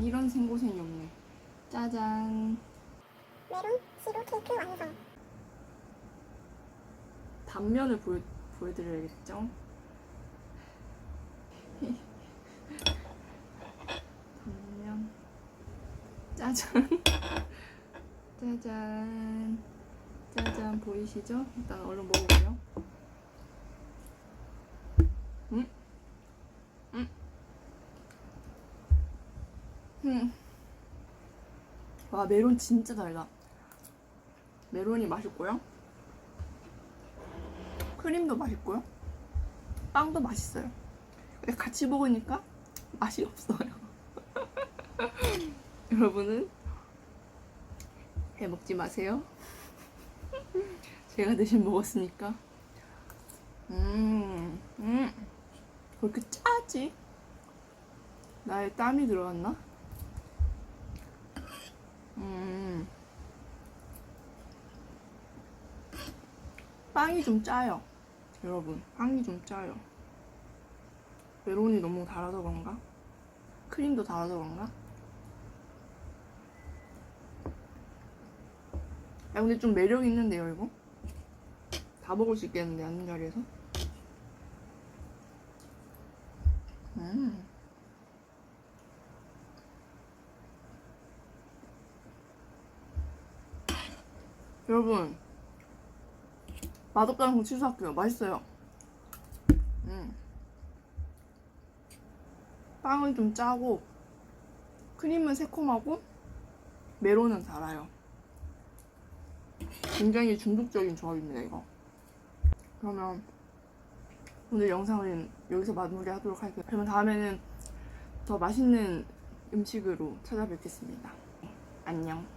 이런 생고생이 없네. 짜잔. 메론 시로 케이크 완성. 단면을 보여드려야겠죠? 단면. 짜잔. 짜잔. 짜잔, 보이시죠? 일단 얼른 먹어볼게요. 와, 메론 진짜 달다. 메론이 맛있고요. 크림도 맛있고요. 빵도 맛있어요. 근데 같이 먹으니까 맛이 없어요. 여러분은 해 먹지 마세요. 제가 대신 먹었으니까. 왜 이렇게 짜지? 나의 땀이 들어갔나? 빵이 좀 짜요. 여러분, 빵이 좀 짜요. 메론이 너무 달아서 그런가? 크림도 달아서 그런가? 야, 근데 좀 매력 있는데요, 이거? 다 먹을 수 있겠는데, 앉는 자리에서? 여러분, 맛없다는 거 취소할게요. 맛있어요. 빵은 좀 짜고, 크림은 새콤하고, 메론은 달아요. 굉장히 중독적인 조합입니다, 이거. 그러면 오늘 영상은 여기서 마무리하도록 할게요. 그러면 다음에는 더 맛있는 음식으로 찾아뵙겠습니다. 안녕.